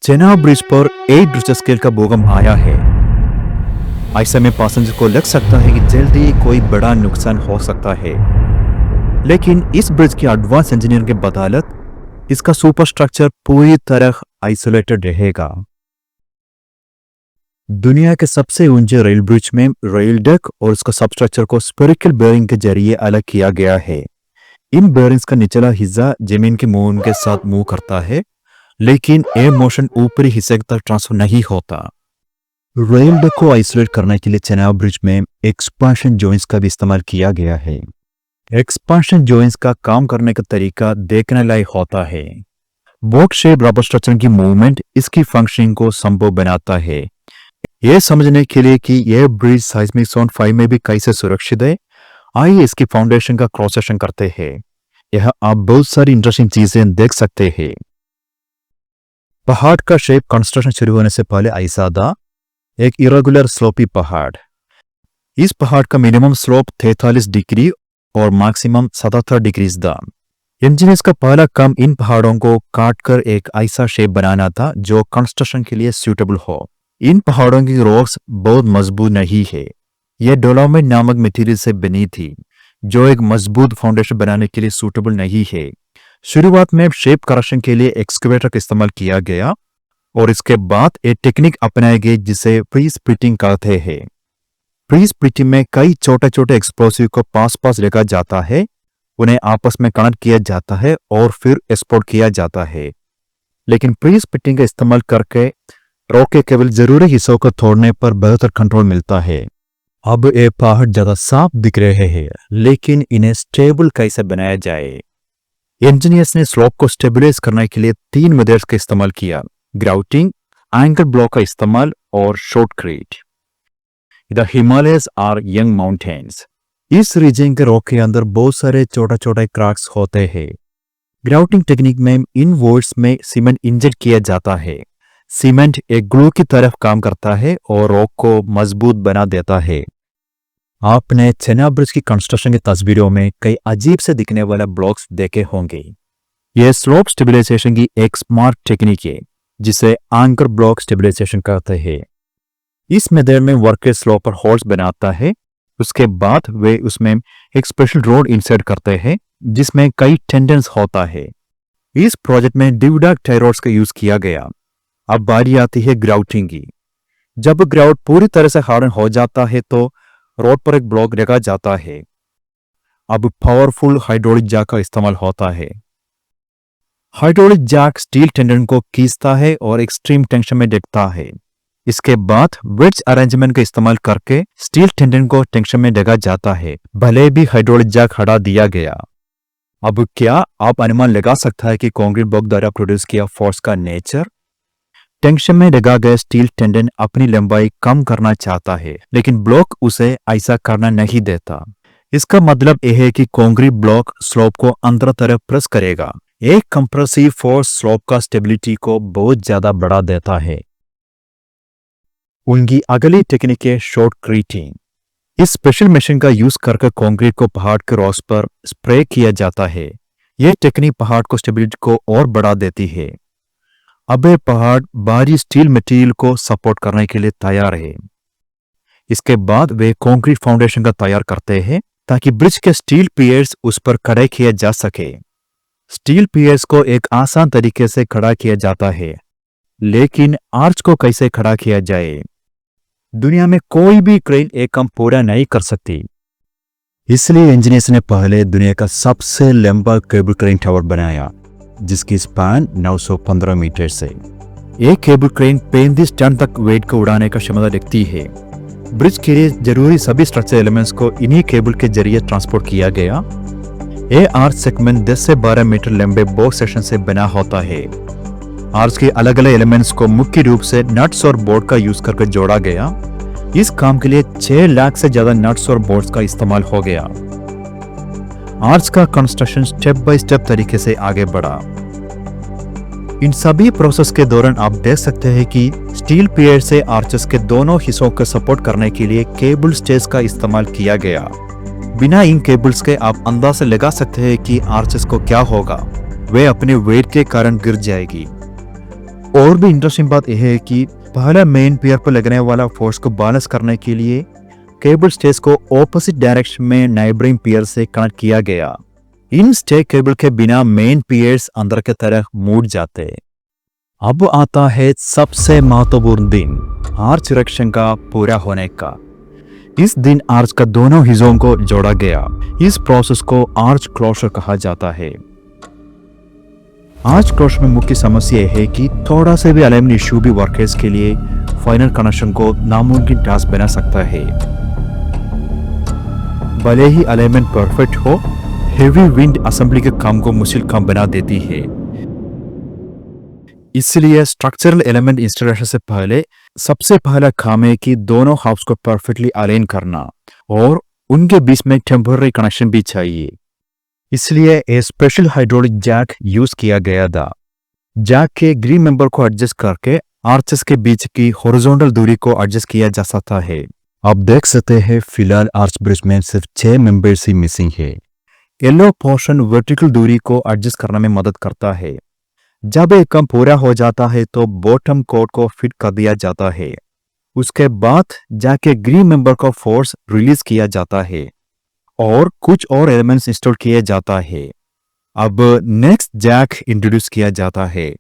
Chenab bridge पर 8 Richter scale का भूकंप आया है। ऐसे में पैसेंजर को लग सकता है कि जल्दी कोई बड़ा नुकसान हो सकता है, लेकिन इस ब्रिज की एडवांस इंजीनियरिंग के बदौलत इसका सुपर स्ट्रक्चर पूरी तरह आइसोलेटेड रहेगा। दुनिया के सबसे ऊंचे रेल ब्रिज में रेल डेक और उसका सबस्ट्रक्चर को स्फेरिकल बेयरिंग के जरिए अलग किया गया है। इन बेयरिंग्स का निचला हिस्सा जमीन के मूवमेंट के साथ मूव करता है, लेकिन एयर मोशन ऊपरी हिस्से तक ट्रांसफर नहीं होता। रेल डेक को आइसोलेट करने के लिए चेनाब ब्रिज में एक्सपांशन जॉइंट्स का भी इस्तेमाल किया गया है। एक्सपांशन जॉइंट्स का काम करने का तरीका देखने लायक होता है। बॉक्स शेप रबर स्ट्रक्चर की मूवमेंट इसकी फंक्शनिंग को संभव बनाता है। यह समझने के लिए कि यह ब्रिज साइस्मिक जोन 5 में भी कैसे सुरक्षित है, आइए इसकी फाउंडेशन का क्रॉस सेक्शन करते हैं। यह आप बहुत सारी इंटरेस्टिंग चीजें देख सकते हैं। पहाड़ का शेप कंस्ट्रक्शन शुरू होने से पहले ऐसा था, एक इरेगुलर स्लोपी पहाड़। इस पहाड़ का मिनिमम स्लोप 43 डिग्री और मैक्सिमम 77 डिग्री था। इंजीनियर्स का पहला काम इन पहाड़ों को काटकर एक ऐसा शेप बनाना था जो कंस्ट्रक्शन के लिए सूटेबल हो। इन पहाड़ों की रॉक्स बहुत मजबूत नहीं है। यह डोलोमाइट नामक मटेरियल से बनी थी, जो एक मजबूत फाउंडेशन बनाने के लिए सूटेबल नहीं है। शुरुआत में शेप करेक्शन के लिए एक्सकेवेटर का इस्तेमाल किया गया और इसके बाद एक टेक्निक अपनाई गई जिसे प्री स्प्लिटिंग कहते हैं। प्री स्प्लिटिंग में कई छोटे छोटे एक्सप्लोसिव को पास पास रखा जाता है, उन्हें आपस में कनेक्ट किया जाता है और फिर एक्सपोर्ट किया जाता है। लेकिन प्री स्प्लिटिंग का इस्तेमाल करके रॉक के केवल जरूरी हिस्सों को तोड़ने पर बेहतर कंट्रोल मिलता है। अब ये पहाड़ ज्यादा साफ दिख रहे हैं, लेकिन इन्हें स्टेबल कैसे बनाया जाए? इंजीनियर्स ने स्लोप को स्टेबलाइज करने के लिए 3 मेथड्स का इस्तेमाल किया: ग्राउटिंग, एंकर ब्लॉक का इस्तेमाल और shotcrete. The Himalayas are young mountains. इस रीजन के रॉक के अंदर बहुत सारे छोटे छोटे क्रैक्स होते हैं। ग्राउटिंग टेक्निक में इन वॉइड्स में सीमेंट इंजेक्ट किया जाता है। सीमेंट एक ग्लू की तरफ काम करता है और रॉक को मजबूत बना देता है। आपने चेनाब ब्रिज की कंस्ट्रक्शन की तस्वीरों में कई अजीब से दिखने वाले ब्लॉक्स देखे होंगे। यह स्लोप स्टेबलाइजेशन की एक स्मार्ट टेक्निक है जिसे एंकर ब्लॉक स्टेबलाइजेशन कहते हैं। इस मेथड में वर्कर स्लोप पर होल्स बनाता है, उसके बाद वे उसमें एक स्पेशल रोड इंसर्ट करते हैं जिसमें कई टेंडेंस होता है। इस प्रोजेक्ट में डिवडाक टाई रोड्स का यूज किया गया। अब बारी आती है ग्राउटिंग की। जब ग्राउट पूरी तरह से हार्डन हो जाता है तो रोड पर एक ब्लॉक रखा जाता है। अब पावरफुल हाइड्रोलिक जैक का इस्तेमाल होता है। हाइड्रोलिक जैक स्टील टेंडन को खींचता है और एक्सट्रीम टेंशन में रखता है। इसके बाद वेड्ज अरेंजमेंट का इस्तेमाल करके स्टील टेंडन को टेंशन में रखा जाता है, भले भी हाइड्रोलिक जैक हटा दिया गया। अब क्या आप अनुमान लगा सकता है कि कंक्रीट ब्लॉक द्वारा प्रोड्यूस किया फोर्स का नेचर? टेंशन में रखा गया स्टील टेंडन अपनी लंबाई कम करना चाहता है, लेकिन ब्लॉक उसे ऐसा करना नहीं देता। इसका मतलब यह है कि कंक्रीट ब्लॉक स्लोप को अंदर तरफ प्रेस करेगा। एक कंप्रेसिव फोर्स स्लोप का स्टेबिलिटी को बहुत ज्यादा बढ़ा देता है। उनकी अगली टेक्निक है शॉटक्रीटिंग। इस स्पेशल मशीन का यूज करके कंक्रीट को पहाड़ के रॉक्स पर स्प्रे किया जाता है। यह टेक्निक पहाड़ को स्टेबिलिटी को और बढ़ा देती है। अब यह पहाड़ भारी स्टील मटेरियल को सपोर्ट करने के लिए तैयार है। इसके बाद वे कंक्रीट फाउंडेशन का तैयार करते हैं ताकि ब्रिज के स्टील पियर्स उस पर खड़े किए जा सके। स्टील पियर्स को एक आसान तरीके से खड़ा किया जाता है, लेकिन आर्च को कैसे खड़ा किया जाए? दुनिया में कोई भी क्रेन एक काम पूरा नहीं कर सकती। इसलिए इंजीनियर्स ने पहले दुनिया का सबसे लंबा केबल क्रेन टावर बनाया, जिसकी स्पैन 915 मीटर से। एक केबल क्रेन 35 टन तक वेट को उड़ाने का क्षमता रखती है। ब्रिज के लिए जरूरी सभी स्ट्रक्चर एलिमेंट्स को इन्हीं केबल के जरिए ट्रांसपोर्ट किया गया। ये आर्च सेगमेंट 10 से 12 मीटर लंबे बॉक्स सेक्शन से बना होता है। आर्च के अलग अलग एलिमेंट्स को मुख्य रूप से नट्स और बोल्ट का यूज करके जोड़ा गया। इस काम के लिए 6 लाख से ज्यादा नट्स और बोल्ट्स का इस्तेमाल हो गया। आर्च का कंस्ट्रक्शन स्टेप बाय स्टेप तरीके से आगे बढ़ा। इन सभी प्रोसेस के दौरान आप देख सकते हैं कि स्टील पियर से आर्चेस के दोनों हिस्सों को सपोर्ट करने के लिए केबल स्टेज का इस्तेमाल किया गया। बिना इन केबल्स के आप अंदाजा लगा सकते हैं कि आर्चेस को क्या होगा, वे अपने वेट के कारण गिर जाएगी। एक और भी इंटरेस्टिंग बात यह है कि पहला मेन पियर पर लगने वाला फोर्स को बैलेंस करने के लिए केबल स्टेज को ऑपोजिट डायरेक्शन में नाइबरिंग पियर से कनेक्ट किया गया। इन स्टेक केबल के बिना मेन पियर्स अंदर की तरह मुड़ जाते। अब आता है सबसे महत्वपूर्ण दिन, आर्च इरेक्शन का पूरा होने का। इस दिन आर्च का दोनों हिस्सों को जोड़ा गया। इस प्रोसेस को आर्च क्लोजर कहा जाता है। आर्च क्लोजर में मुख्य समस्या यह है कि थोड़ा से भी अलाइनमेंट इश्यू भी वर्कर्स के लिए फाइनल कनेक्शन को नामुमकिन टास्क बना सकता है। भले ही अलाइनमेंट परफेक्ट हो, हेवी विंड असेंबली के काम को मुश्किल काम बना देती है। इसलिए स्ट्रक्चरल एलिमेंट इंस्टॉलेशन से पहले सबसे पहला काम है कि दोनों हाफ्स को परफेक्टली अलाइन करना और उनके बीच में टेम्पररी कनेक्शन भी चाहिए। इसलिए एक स्पेशल हाइड्रोलिक जैक यूज किया गया था। जैक के ग्रीन मेंबर को एडजस्ट करके आर्चेस के बीच की हॉरिजॉन्टल दूरी को एडजस्ट किया जा सकता है। आप देख सकते हैं फिलहाल आर्च ब्रिज में सिर्फ 6 मेंबर्स ही मिसिंग है। येलो पोर्शन वर्टिकल दूरी को एडजस्ट करने में मदद करता है। जब एक काम पूरा हो जाता है तो बॉटम कोड को फिट कर दिया जाता है। उसके बाद जाके ग्रीन मेंबर का फोर्स रिलीज किया जाता है और कुछ और एलिमेंट्स इंस्टॉल किया जाता है। अब नेक्स्ट जैक इंट्रोड्यूस किया जाता है।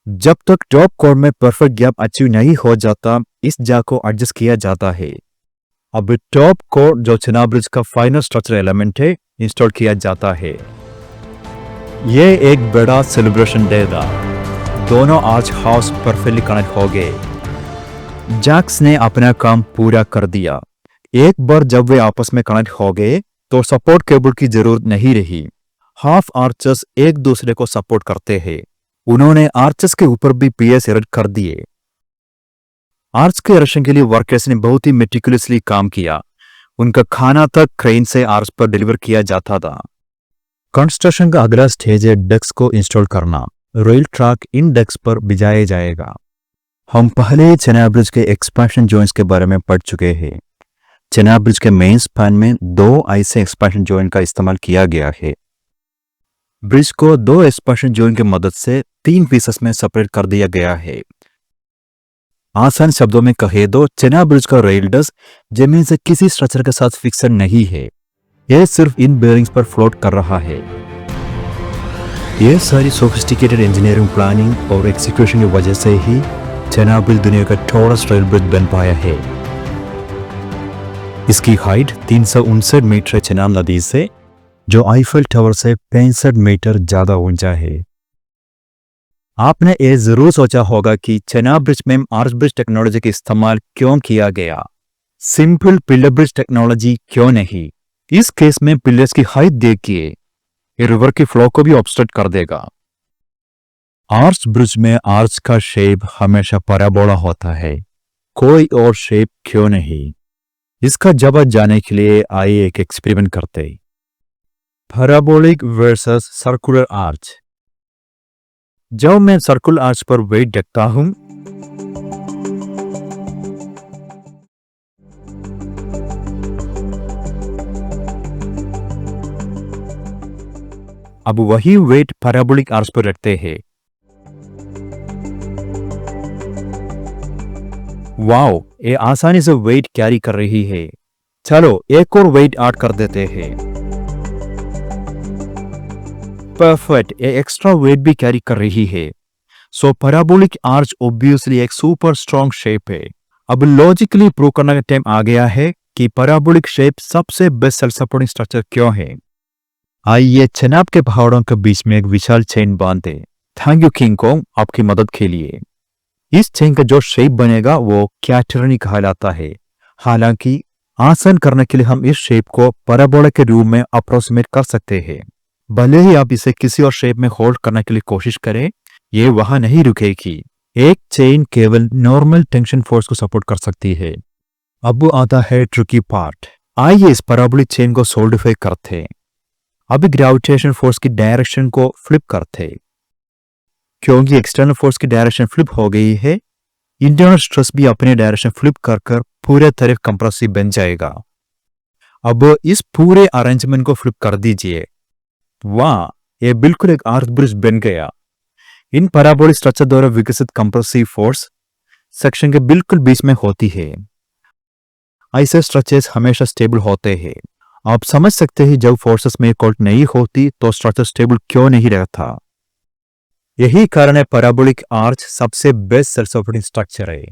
जब तक टॉप कोड में परफेक्ट गैप अचीव नहीं हो जाता, इस जैक को एडजस्ट किया जाता है। अब टॉप कोड जो चेनाब ब्रिज का फाइनल स्ट्रक्चर एलिमेंट है, इंस्टॉल किया जाता है। यह एक बड़ा सेलिब्रेशन डे था। दोनों आर्च हाउस परफेक्टली कनेक्ट हो गए। जैक्स ने अपना काम पूरा कर दिया। एक बार जब वे आपस में कनेक्ट हो गए तो सपोर्ट केबल की जरूरत नहीं रही। हाफ आर्चेस एक दूसरे को सपोर्ट करते हैं। उन्होंने आर्चेस के ऊपर भी पीएस एरेक्ट कर दिए। आर्च के इरेक्शन के लिए वर्कर्स ने बहुत ही मेटिकुलसली काम किया। उनका खाना तक क्रेन से आर्च पर डिलीवर किया जाता था। कंस्ट्रक्शन का अगला स्टेज है डेक्स को इंस्टॉल करना। रेल ट्रैक इन डेक्स पर बिछाया जाएगा। हम पहले ही चेनाब ब्रिज के एक्सपेंशन जॉइंट्स के बारे में पढ़ चुके हैं। चेनाब ब्रिज के मेन स्पैन में 2 ऐसे एक्सपेंशन जॉइंट का इस्तेमाल किया गया है। ब्रिज को 2 एक्सपेंशन जॉइंट की मदद से 3 पीसेस में सेपरेट कर दिया गया है। आसान शब्दों में कहे तो चेनाब ब्रिज का रेल डस जमीन से किसी स्ट्रक्चर के साथ फिक्सड नहीं है। यह सिर्फ इन बेयरिंग्स पर फ्लोट कर रहा है। यह सारी सोफिस्टिकेटेड इंजीनियरिंग प्लानिंग और एग्जीक्यूशन की वजह से ही चेनाब ब्रिज दुनिया का टॉलेस्ट रेल ब्रिज बन पाया है। इसकी हाइट 359 मीटर है चेनाब नदी से, जो आईफेल टावर से 65 मीटर ज्यादा ऊंचा है। आपने ये जरूर सोचा होगा कि चेनाब ब्रिज में आर्च ब्रिज टेक्नोलॉजी का इस्तेमाल क्यों किया गया, सिंपल पिलर ब्रिज टेक्नोलॉजी क्यों नहीं। इस केस में पिलर्स की हाइट देखिए, ये रिवर की फ्लो को भी ऑब्स्ट्रक्ट कर देगा। आर्च ब्रिज में आर्च का शेप हमेशा पैराबोला होता है, कोई और शेप क्यों नहीं। इसका जवाब जानने के लिए आइए एक एक्सपेरिमेंट करते हैं। Parabolic versus circular arch. जब मैं सर्कुलर आर्च पर वेट देखता हूं, अब वही वेट पैराबोलिक आर्च पर रखते हैं। वाओ, ये आसानी से वेट कैरी कर रही है। चलो एक और वेट ऐड कर देते हैं। परफेक्ट, ये एक्स्ट्रा वेट भी कैरी कर रही है। सो पैराबोलिक आर्च ऑब्वियसली एक सुपर स्ट्रॉन्ग शेप है। अब लॉजिकली प्रूव करने का टाइम आ गया है कि पैराबोलिक शेप सबसे बेस्ट सेल्फ सपोर्टिंग स्ट्रक्चर क्यों है। आइए चेनाब के पहाड़ों के बीच में एक विशाल चेन बांधे। थैंक यू किंग कोंग आपकी मदद के लिए। इस चेन का जो शेप बनेगा वो कैटरनी कहलाता है। हालांकि आसान करने के लिए हम इस शेप को पैराबोला के रूप में अप्रोक्सीमेट कर सकते हैं। भले ही आप इसे किसी और शेप में होल्ड करने के लिए कोशिश करें, ये वहां नहीं रुकेगी। एक चेन केवल नॉर्मल टेंशन फोर्स को सपोर्ट कर सकती है। अब आता है ट्रिकी पार्ट। आइए इस पैराबोलिक चेन को सोल्डिफाई करते हैं। अभी ग्रेविटेशन फोर्स की डायरेक्शन को फ्लिप करते। क्योंकि एक्सटर्नल फोर्स की डायरेक्शन फ्लिप हो गई है, इंटरनल स्ट्रेस भी अपने डायरेक्शन फ्लिप कर पूरे तरफ कंप्रेसिव बन जाएगा। अब इस पूरे अरेंजमेंट को फ्लिप कर दीजिए। वाह, ये बिल्कुल एक आर्च ब्रिज बन गया। इन पैराबोलिक स्ट्रक्चर द्वारा विकसित कंप्रेसिव फोर्स सेक्शन के बिल्कुल बीच में होती है। ऐसे स्ट्रक्चर्स हमेशा स्टेबल होते हैं। आप समझ सकते हैं जब फोर्सेस में इक्वल नहीं होती तो स्ट्रक्चर स्टेबल क्यों नहीं रहता। यही कारण है पैराबोलिक आर्च सबसे बेस्ट सेल्फ सपोर्टिंग स्ट्रक्चर है।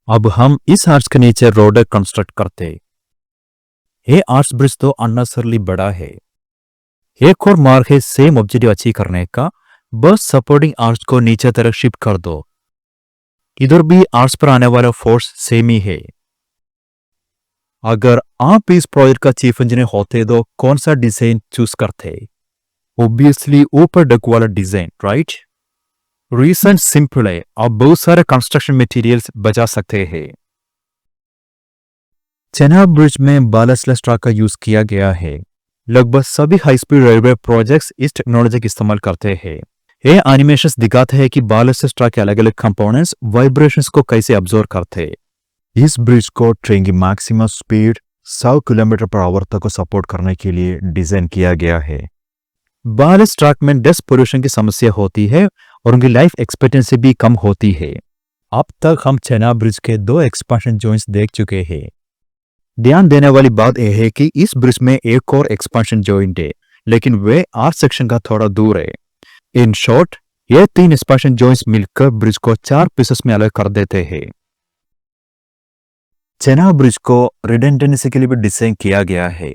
अब हम इस आर्च के नीचे रोडर कंस्ट्रक्ट करते। ये आर्च ब्रिज तो अननेसेसरली बड़ा है। एक और मार्ग है सेम ऑब्जेक्टिव अचीव करने का, बस सपोर्टिंग आर्च को नीचे तरफ शिफ्ट कर दो। इधर भी आर्च पर आने वाला फोर्स सेम ही है। अगर आप इस प्रोजेक्ट का चीफ इंजीनियर होते तो कौन सा डिजाइन चूज करते? ऑब्वियसली ऊपर डक वाला डिजाइन, राइट? रीजन सिंपल है, आप बहुत सारे कंस्ट्रक्शन मटेरियल्स बचा सकते हैं। चेनाब ब्रिज में बालास्लेस ट्रैक का यूज किया गया है। लगभग सभी हाई स्पीड रेलवे प्रोजेक्ट्स इस टेक्नोलॉजी का इस्तेमाल करते हैं। ये एनिमेशंस दिखाते हैं कि बालास्लेस ट्रैक के अलग अलग कंपोनेंट्स वाइब्रेशंस को कैसे अब्सॉर्ब करते हैं। इस ब्रिज को ट्रेन की maximum speed 100 kilometre per hour तक को सपोर्ट करने के लिए डिजाइन किया गया है। बालास्ट ट्रैक में डस्ट पोल्यूशन की समस्या होती है और उनकी लाइफ एक्सपेक्टेंसी भी कम होती है। अब तक हम चेनाब ब्रिज के 2 एक्सपेंशन जॉइंट्स देख चुके हैं। ध्यान देने वाली बात यह है कि इस ब्रिज में एक और एक्सपेंशन जॉइंट है, लेकिन वे आर्च सेक्शन का थोड़ा दूर है। इन शॉर्ट, ये 3 एक्सपेंशन जॉइंट्स मिलकर ब्रिज को 4 पीसेस में अलग कर देते हैं। चेनाब ब्रिज को रिडेंडेंसी के लिए भी डिजाइन किया गया है।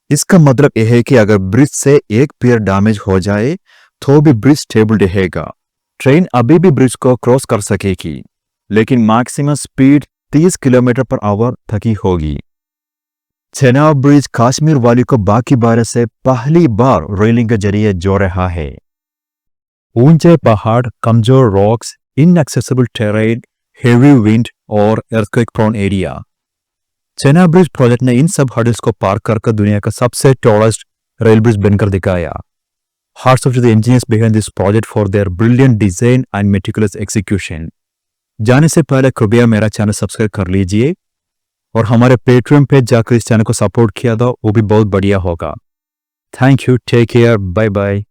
इसका मतलब यह है कि अगर ब्रिज से एक पियर डैमेज हो जाए तो भी ब्रिज स्टेबल रहेगा। ट्रेन अभी भी ब्रिज को क्रॉस कर सकेगी, लेकिन maximum speed 30 kilometre per hour तक ही होगी। चेनाब ब्रिज कश्मीर वैली को बाकी भारत से पहली बार रेलिंग के जरिए जोड़ रहा है। ऊंचे पहाड़, कमजोर rocks, inaccessible terrain, heavy wind और earthquake prone area. Chenab bridge project ने इन सब हर्डल्स को पार कर दुनिया का सबसे टॉलेस्ट रेल ब्रिज बनकर दिखाया। Hats off to the engineers behind this project for their brilliant design and meticulous execution. जाने से पहले कृपया मेरा चैनल सब्सक्राइब कर लीजिए और हमारे पेट्रियन पे जाकर इस चैनल को सपोर्ट किया था, वो भी बहुत बढ़िया होगा। Thank you, take care, bye bye.